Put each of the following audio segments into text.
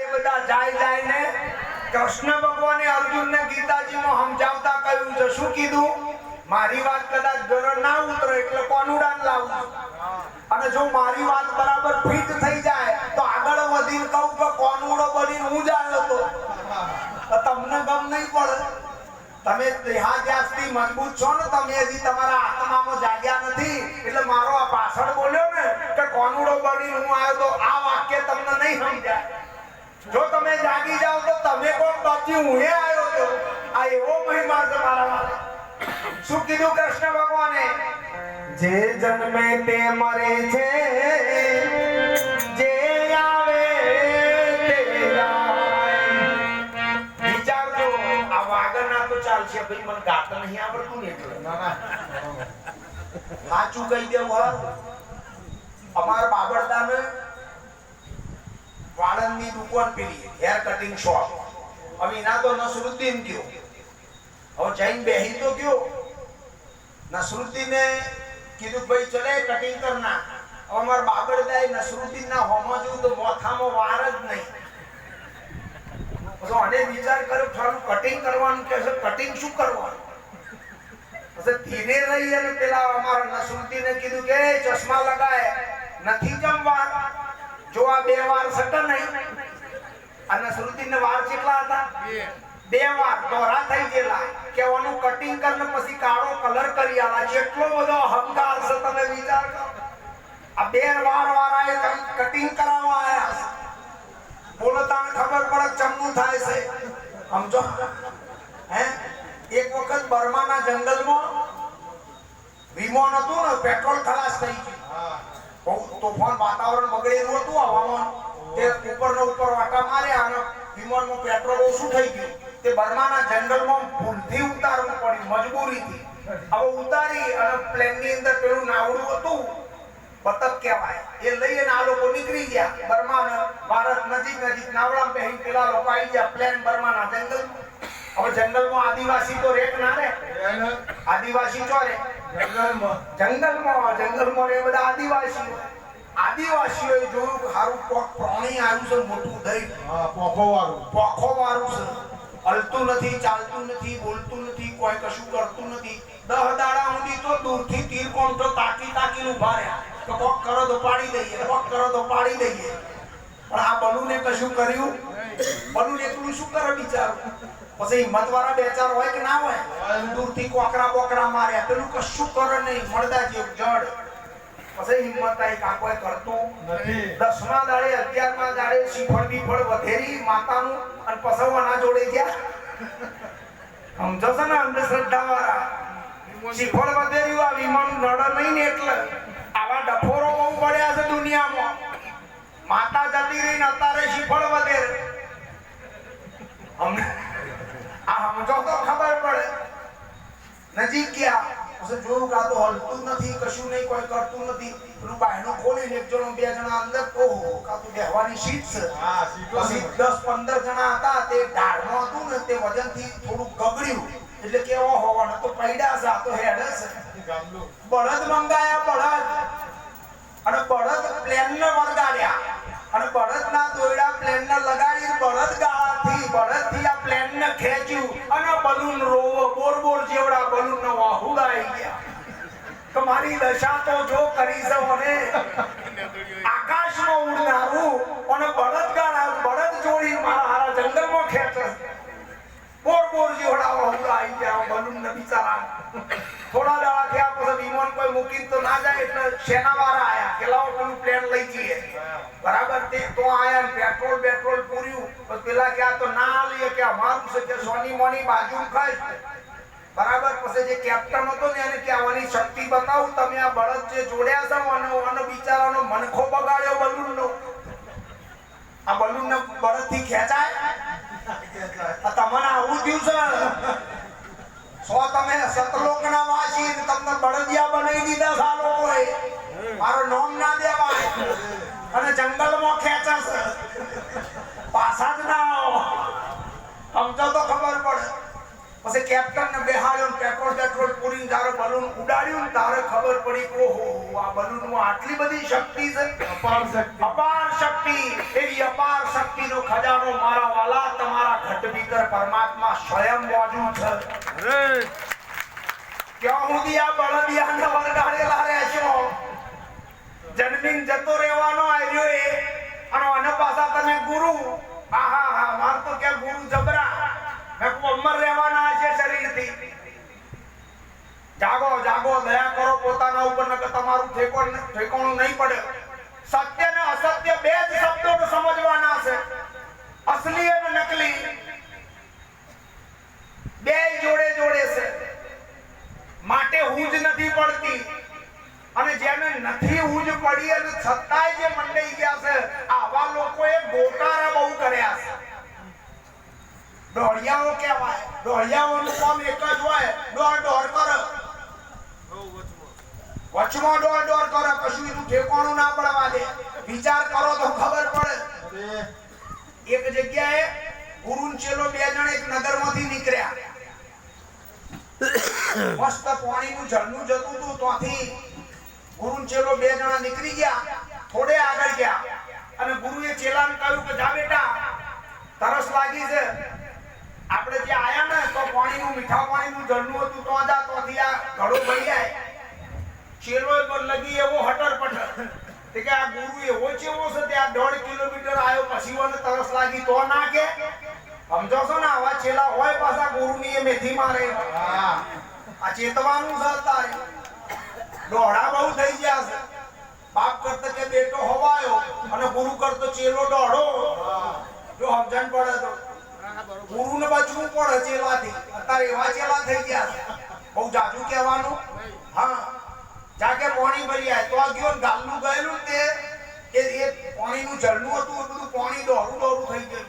એ બધા જાય ને કૃષ્ણ ભગવાને અર્જુનને ગીતાજીમાં સમજાવતા કહ્યું છે શું કીધું? મારી વાત કદાચ ગરડ ના ઉતરે એટલે કોનુડાન લાવું અને જો મારી વાત બરાબર ફિટ થઈ જાય તો આગળ વધીને કહું કે કોનુડો બનીને હું જ આવ્યો તો તમને ગમ નહીં પડે. તમે દેહાદ્યાસથી મજબૂત છો ને, તમે હજી તમારા આત્મામાં જાગ્યા નથી એટલે મારો આ પાછળ બોલ્યો ને કે કોનુડો બનીને હું આવ્યો તો આ વાક્ય તમને નહીં સમજાય. જો તમે જાગી જાઓ તો તમે કોણ બાકી હું આવ્યો તો આ એવો મહિમા છે મારા. શું કીધું કૃષ્ણ ભગવાને? જે જન્મે તે મરે છે, જે આવે તે જાય. વિચારજો આ વાગરના તો ચાલશે ભાઈ, મને ગાતા નહીં આવડતું ને એટલે સાચું કહી દેવું. અમાર બાબરદાને વાળંદની દુકાન પેલી હેર કટિંગ શોપ, હવે એના તો નસરુદ્દીન ગયો, હવે જઈને બેહી તો ગયો. નસરુદ્દીને કીધું ભાઈ ચલે કટિંગ કરના. હવે અમાર બાબરદાએ નસરુદ્દીન ના હોમો જોયું તો મોથામાં વાર જ નહીં. પછી અને વિચાર કર્યો થોડું કટિંગ કરવાનું કે છે, કટિંગ શું કરવાનું? પછી ધીરે રહી અને પેલા અમારા નસરુદ્દીને કીધું કે ચશ્મા લગાય નથી જમવા. જો આ 2 વાર સટે નહીં અને નસરુદ્દીનને વાર કેટલા હતા? 2 વાર દોરા થઈ ગયેલા કે ઓનું કટિંગ કરીને પછી કાળો કલર કરી આલા. જેટલો બધો અહંકાર છે તમે વિચાર કરો. આ 2 વાર વાળાએ કટિંગ કરાવવા આયા. બોલો તમને ખબર પડે ચમનું થાય છે સમજો. હે એક વખત બર્માના જંગલમાં વિમાન હતું ને, પેટ્રોલ ખલાસ થઈ ગયું. બહુ તોફાન વાતાવરણ બગડેલું હતું. હવામાન તે ઉપર વાટા માર્યા અને વિમાનમાં પેટ્રોલ ઓછું થઈ ગયું. તે બર્માના જંગલમાં ભૂલથી ઉતારવું પડ્યું, મજબૂરીથી. હવે ઉતારી અને પ્લેનની અંદર પેલું નાવડું હતું, બતક કહેવાય, એ લઈને આ લોકો નીકળી ગયા. બર્માના ભારત નજીક નાવડામાં બેહીને પેલા લોકો આવી ગયા પ્લેન બર્માના જંગલમાં. હવે જંગલમાં આદિવાસી તો રેક ના રે, આદિવાસી ચો રે જંગલમાં રે બધા આદિવાસી. આદિવાસીઓએ જોયું કે સારું પ્રાણી આવ્યું છે, મોટું દહીં પોખો વાળું છે, હલતું નથી, ચાલતું નથી, બોલતું નથી, કોઈ કશું કરતું નથી. 10 દાડા સુધી તો દૂરથી તીર કોણ તો તાકીને ઉભા રહ્યા તો કોક કરો તો પાડી દઈએ, કોક કરો તો પાડી દઈએ. પણ આ બલુને કશું કર્યું? બલુન એકલું શું કરે બિચારું? પછી હિંમત વાળા 2-4 હોય કે ના હોય, દૂરથી કોકરા માર્યા, પેલું કશું કરે નહીં, મળદા જેવું જડ. પછી હિંમત આવી કાકોએ કરતું નથી. 10મા દાડે 11મા દાડે શ્રીફળ બીફળ વધેરી માતાનું અને પસવવાના જોડે ગયા. સમજો છો ને અંધશ્રદ્ધા વાળા? શ્રીફળ વધેર્યું આ વિમાન નડ નહીં ને એટલે આવા ડફોરો બહુ પડ્યા છે દુનિયામાં. માતા જતી રહી ને અત્યારે શ્રીફળ વધેર. આ સમજો તો ખબર પડે. નજીક ગયા જોયું કે આ તો હલતું નથી, કશું નહીં, કોઈ કરતું નથી. પેલું બાયણું ખોલીને 1 જણો 2 જણા અંદર, ઓહો કા તો બેહવાની સીટ છે. પછી 10-15 જણા હતા, તે ઢાળમાં હતું ને, તે વજનથી થોડું ગગડ્યું એટલે કે ઓહો આ તો પૈડા છે, આ તો હેડ છે. બળદ મંગાયા, બળદ. અને બળદ પ્લેનને વળગાડ્યા અને બળદના દોરડા પ્લેનને લગાડી બળદથી આ પ્લેનને ખેંચ્યું અને બલૂન બોર જેવડા બલૂનનો વાહુડાઈ ગયા. તમારી દશા તો જો કરી છે મને આકાશમાં ઉડનારું અને બળદ જોડી મારા હારા જંગલમાં ખેંચે. બોર જેવડા વાહુડાઈ ગયા બલૂનને બિચારા. થોડા દાડા થયા પછી વિમાન કોઈ મૂકીને તો ના જાય એટલે સેનાવાળા આયા કે લાવો પેલું પ્લેન લઈ જઈએ. બરાબર તે તો આયા, પેટ્રોલ પૂર્યું. પેલા કે આ તો ના લઈએ કે અમારું છે કે સોની મોની બાજુ ખાય. બરાબર પછી જે કેપ્ટન હતો ને એને કે આવવાની શક્તિ બતાવું, તમે આ બળદ જે જોડ્યા છો અને બિચારાનો મનખો બગાડ્યો બલૂનનો. આ બલૂનને બળદથી ખેંચાય? તમને આવું થયું છે? તમે સતલોકના વાસી તમને બળદિયા બનાવી દીધા છે આ લોકોએ. મારું નામ ના દેવાય અને જંગલમાં ખેંચાશે, પાછા જ ના આવો. સમજો તો ખબર પડે. પછી કેપ્ટનને બેહાડ્યો, પેટ્રોલ પૂરીને તારે બલૂન ઉડાડ્યું, તારે ખબર પડી કે ઓહો આ બલૂનમાં આટલી બધી શક્તિ છે, અપાર શક્તિ, એવી અપાર શક્તિનો ખજાનો મારા વાલા તમારા ઘટ ભીતર પરમાત્મા સ્વયં મોજૂદ છે. ક્યાં સુધી આ બળદિયાને વરગાડેલા રહેશો? જન્મીન જતો રહેવાનો આવ્યો એ અને આને પાછા તમે ગુરુ. આહા માર તો કે ગુરુ જબરા. મેં અમર રહેવાના છે શરીરથી. જાગો જાગો, દયા કરો પોતાના ઉપર, નકર તમારું ઠેકાણું નહીં પડે. સત્ય ને અસત્ય બે જ શબ્દો સમજવાના છે, અસલી અને નકલી બે જોડે જોડે છે. માટે હુજ નથી પડતી, અને જેને નથી હુજ પડી અને છતાંય જે મંડાઈ ગયા છે, આવા લોકોએ ગોટાળા બહુ કર્યા છે. દોડિયાઓ કહેવાય. દોડિયાઓનું કામ એક જ હોય, દોડ દોડ કરે. વચમાં દોડ દોડ કરે, કશું એનું ઠેકાણું ના પડવા દે. વિચાર કરો તો ખબર પડે. એક જગ્યાએ ગુરુ ચેલો બે જણ એક નગરમાંથી નીકળ્યા. મસ્ત પાણીનું ઝરણું જતું હતું, ત્યાંથી ગુરુ ચેલો બે જણા નીકળી ગયા. થોડે આગળ ગયા અને ગુરુએ ચેલાને કહ્યું કે જા બેટા, તરસ લાગી છે. આપણે ત્યાં આયા ને તો પાણીનું મીઠા પાણીનું ઝરણું હતું, તો જા, તોથી આ ઘડો ભરી આય. ચેલો પર લગી એવો હટર પટર કે આ ગુરુ એવો ચેવો છે, ત્યાં 1.5 કિલોમીટર આવ્યો પછી મને તરસ લાગી તો ના કે. સમજો છો ને, આવા ચેલા હોય પાછા ગુરુની એ મેથી મારે. આ ચેતવાનું છે. તારે દોડા બહુ થઈ ગયા છે. બાપ કરતો કે બેટો હવાયો અને ગુરુ કરતો ચેલો દોડો. જો સમજણ પડે તો ગુરુને બચવું પડે ચેલાથી. અત્યારે એવા ચેલા થઈ ગયા છે, બહુ જાજુ કહેવાનું. હા, જાકે પાણી ભરી આય તો ગયો, ગાલનું ગયેલું તે એ પાણીનું ઝરણું હતું, એ બધું પાણી દોડું દોડું થઈ ગયું.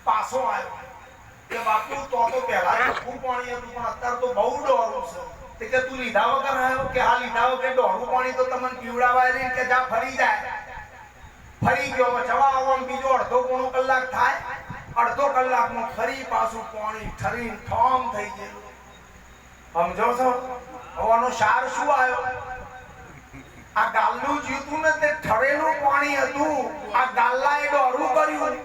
પાછો આવ્યો કે બાપુ તો પહેલા ચોખ્ખું પાણી હતું, પણ અત્યારે તો બહુ દોડું છે. કે તું લીધા વગર આવ્યો? કે હા લીધા વગર. દોડું પાણી તો તમને પીવડાવાય નહીં, કે જા ફરી જાય. ફરી ગયો, જવા આવવામાં બીજો અડધો પોણો કલાક થાય. અડધો કલાકમાં ફરી પાછું પાણી ઠરી ઠોમ થઈ ગયેલું. સમજો છો? હવાનો સાર શું આવ્યો? આ ગાલનું જીતું ને તે ઠરેલું પાણી હતું. આ ગાલ્લાએ દોડું કર્યું,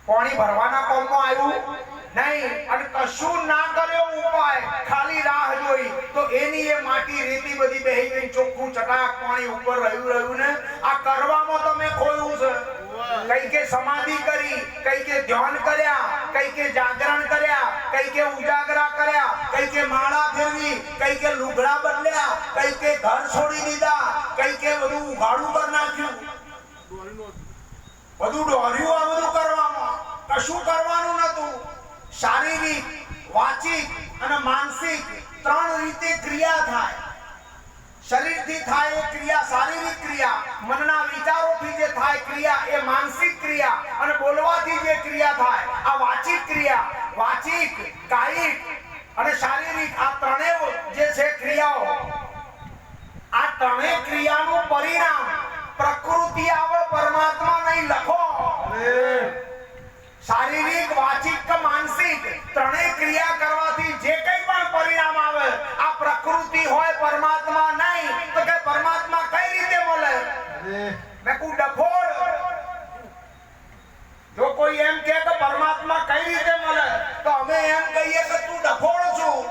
પાણી ભરવાના કામમાં આવ્યું નહીં, અને કશું ના કર્યો ઉપાય, ખાલી રાહ જોઈ. તો એની એ માટી રેતી બધી બેહી ગઈ, ચોખ્ખું ચટાક પાણી ઉપર રહ્યું ને. આ કરવામાં તમે ખોયું છે. કઈ કે સમાધિ કરી, કઈ કે ધ્યાન કર્યા, કઈ કે જાગરણ કર્યા, કઈ કે ઉજાગરા કર્યા, કઈ કે માળા ફેરવી, કઈ કે લુગડા બદલ્યા, કઈ કે ઘર છોડી દીધા, કઈ કે બધું ઉઘાડું કરી નાખ્યું. બધું દોર્યું. આ બધું કરવામાં કશું કરવાનું નતું. શારીરિક, વાચિક અને માનસિક 3 રીતે ક્રિયા થાય. શરીરથી થાય એ ક્રિયા શારીરિક ક્રિયા, મનના વિચારોથી જે થાય ક્રિયા એ માનસિક ક્રિયા, અને બોલવાથી જે ક્રિયા થાય આ વાચિક ક્રિયા. વાચિક, કાયિક અને શારીરિક આ ત્રણેય જે છે ક્રિયાઓ, આ ત્રણેય ક્રિયાનું પરિણામ પ્રકૃતિ આવે, પરમાત્મા નહીં. લખો, શારીરિક, વાચિક કે માનસિક ત્રણેય ક્રિયા કરવાથી જે કંઈ પણ પરિણામ આવે આ પ્રકૃતિ હોય, પરમાત્મા નહીં. તો કે પરમાત્મા કઈ રીતે મળે? મેં કહું ડફોડ. જો કોઈ એમ કહે કે પરમાત્મા કઈ રીતે મળે, તો અમે એમ કહીએ કે તું ડફોડ છું.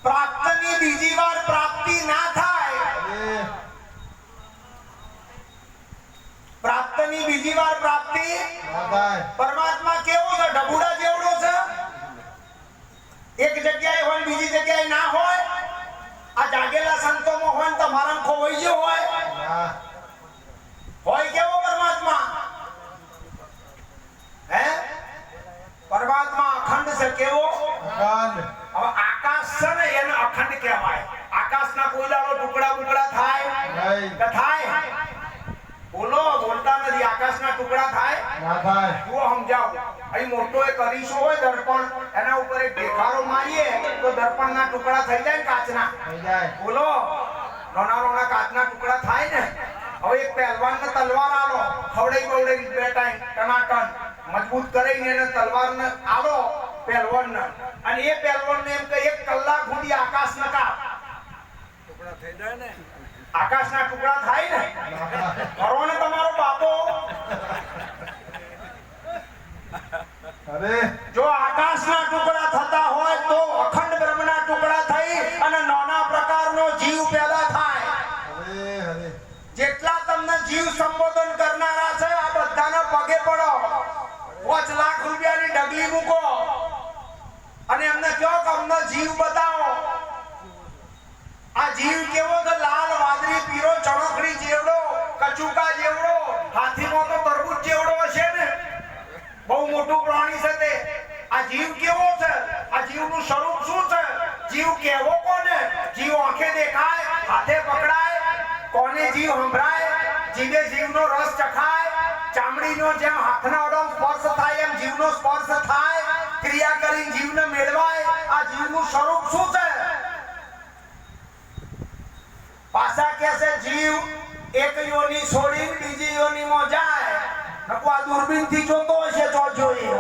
પ્રાપ્તની બીજી વાર પ્રાપ્તિ ના થાય. પ્રાપ્તની બીજી વાર પ્રાપ્તિ. પરમાત્મા કેવો છે? ઢબુડા જેવડો છે. એક જગ્યાએ હોય, બીજી જગ્યાએ ના હોય. આ જાગેલા સંતોમાં હોય ને તમારા ખોવાઈ ગયો હોય. હોય કેવો પરમાત્મા? હે, પરમાત્મા અખંડ છે. કેવો? અખંડ. હવે આકાશ છે ને એને અખંડ કહેવાય. આકાશના કોઈ દાડો ટુકડા ટુકડા થાય કે થાય? બોલો, બોલતા નથી. આકાશના ટુકડા થાય ના થાય? જુઓ સમજાવ. અહીં મોટો એક અરીસો હોય દર્પણ, એના ઉપર એક ઢેકારો મારીએ તો દર્પણના ટુકડા થઈ જાય ને, કાચના થઈ જાય. બોલો, નાના નાના કાચના ટુકડા થાય ને. હવે એક પહેલવાનને તલવાર આલો, ખવડાઈ બવડાઈ 2 ટાઈમ ટનાટન મજબૂત કરીને એને તલવારને આલો પહેલવાનને, અને એ પહેલવાનને એમ કે 1 કલાક સુધી આકાશ ન કાપ, ટુકડા થઈ જાય ને. આકાશના ટુકડા થાય ને કરો ને તમારો બાપો. અરે જો આકાશના ટુકડા થતા હોય તો અખંડ બ્રહ્મના ટુકડા થઈ અને નાના પ્રકારનો જીવ પેદા થાય. અરે જેટલા તમને જીવ સંબોધન કરનારા છે આ બધાના પગે પડો. 5 લાખ રૂપિયાની ડગલી મૂકો અને એમને કહો કે અમને જીવ બતાવો. આ જીવ કેવો છે? લાલ વાદળી પીળો ચણોખડી જેવડો, કચુકા જેવડો, હાથીમાં તો તરબૂચ જેવડો હશે ને. બહુ મોટું પ્રાણી છે તે. આ જીવ કેવો છે? આ જીવનું સ્વરૂપ શું છે? જીવ કેવો કોને? જીવ આંખે દેખાય, હાથે પકડાય, કોને જીવ સંભળાય, જીવે જીવનો રસ ચખાય, ચામડીનો જેમ હાથના અડમ સ્પર્શ થાય એમ જીવનો સ્પર્શ થાય, ક્રિયા કરીને જીવને મેળવાય. આ જીવનું સ્વરૂપ શું છે? પાછા કહેશે જીવ એક યોની છોડી બીજી યોનીમાં જાય. નકો આ દૂરબીનથી જોતો હશે તો જોઈએ.